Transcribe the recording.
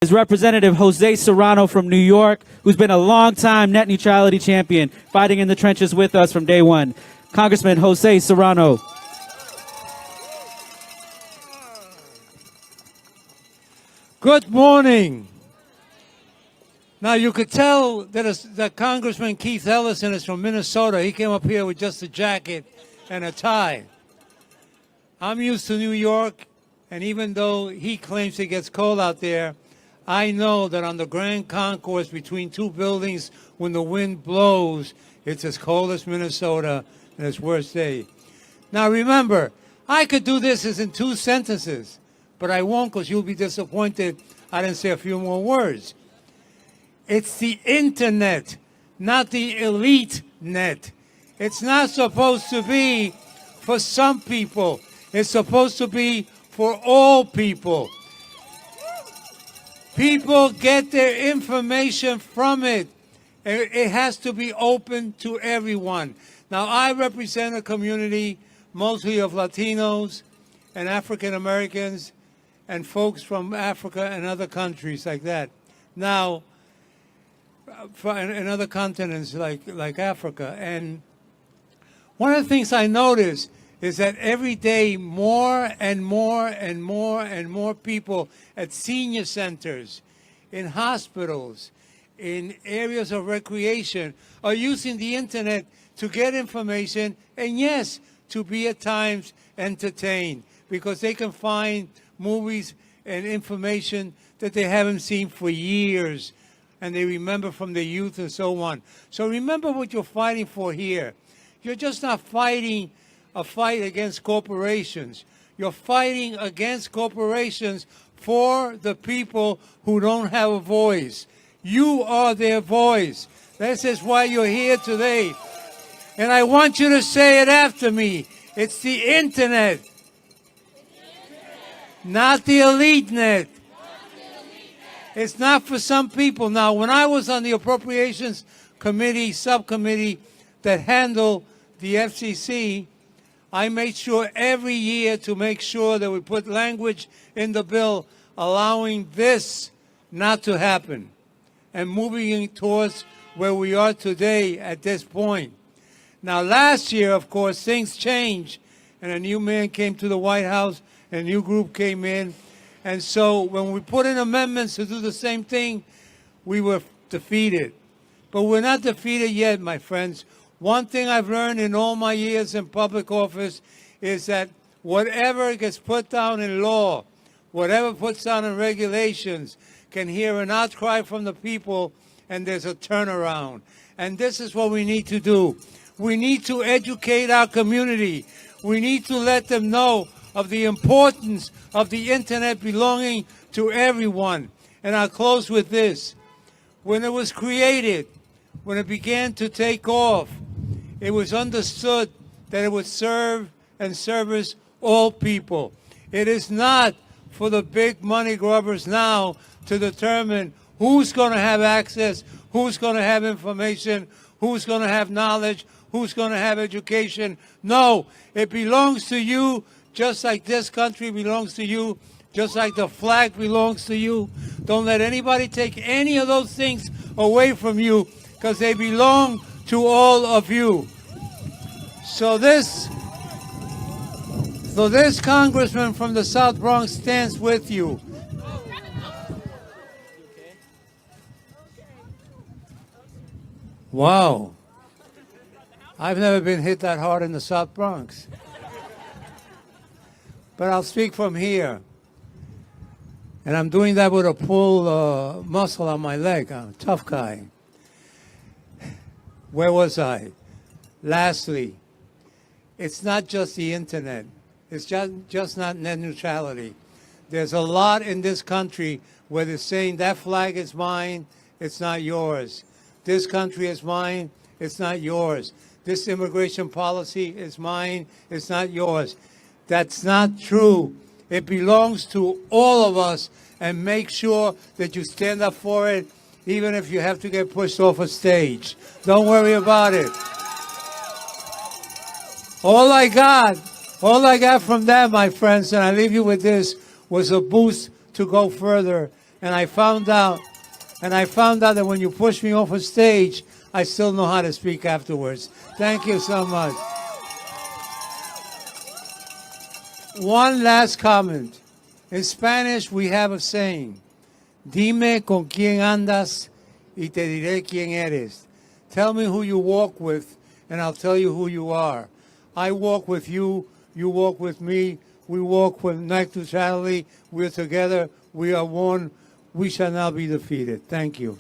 is Representative Jose Serrano from New York, who's been a long-time net neutrality champion, fighting in the trenches with us from day one. Congressman Jose Serrano. Good morning. Now, you could tell that Congressman Keith Ellison is from Minnesota. He came up here with just a jacket and a tie. I'm used to New York, and even though he claims it gets cold out there, I know that on the Grand Concourse between two buildings, when the wind blows, it's as cold as Minnesota and its worst day. Now, remember, I could do this as in 2 sentences, but I won't, because you'll be disappointed I didn't say a few more words. It's the internet, not the elite net. It's not supposed to be for some people. It's supposed to be for all people. People get their information from it. It has to be open to everyone. Now, I represent a community mostly of Latinos and African Americans and folks from Africa and other countries like that. Now, in other continents like Africa. And one of the things I notice is that every day more and more and more and more people at senior centers, in hospitals, in areas of recreation are using the internet to get information and, yes, to be at times entertained, because they can find movies and information that they haven't seen for years and they remember from their youth and so on. So remember what you're fighting for here. You're just not fighting a fight against corporations. You're fighting against corporations for the people who don't have a voice. You are their voice. This is why you're here today. And I want you to say it after me. It's the internet, not the elite net. It's not for some people. Now, when I was on the Appropriations Committee, subcommittee that handled the FCC, I made sure every year to make sure that we put language in the bill allowing this not to happen and moving towards where we are today at this point. Now, last year, of course, things changed, and a new man came to the White House, and a new group came in. And so when we put in amendments to do the same thing, we were defeated. But we're not defeated yet, my friends. One thing I've learned in all my years in public office is that whatever gets put down in law, whatever puts down in regulations, can hear an outcry from the people, and there's a turnaround. And this is what we need to do. We need to educate our community. We need to let them know of the importance of the internet belonging to everyone. And I'll close with this. When it was created, when it began to take off, it was understood that it would serve and service all people. It is not for the big money grubbers now to determine who's going to have access, who's going to have information, who's going to have knowledge, who's going to have education. No, it belongs to you, just like this country belongs to you, just like the flag belongs to you. Don't let anybody take any of those things away from you, because they belong to all of you. So this congressman from the South Bronx stands with you. Wow. I've never been hit that hard in the South Bronx. But I'll speak from here. And I'm doing that with a pull muscle on my leg. I'm a tough guy. Where was I? Lastly, it's not just the internet. It's just not net neutrality. There's a lot in this country where they're saying that flag is mine, it's not yours. This country is mine, it's not yours. This immigration policy is mine, it's not yours. That's not true. It belongs to all of us, and make sure that you stand up for it, even if you have to get pushed off a stage. Don't worry about it. All I got from that, my friends, and I leave you with this, was a boost to go further And I found out that when you push me off a stage, I still know how to speak afterwards. Thank you so much. One last comment. In Spanish, we have a saying, dime con quién andas y te diré quién eres. Tell me who you walk with, and I'll tell you who you are. I walk with you, you walk with me, we walk with neutrality, we're together, we are one, we shall not be defeated. Thank you.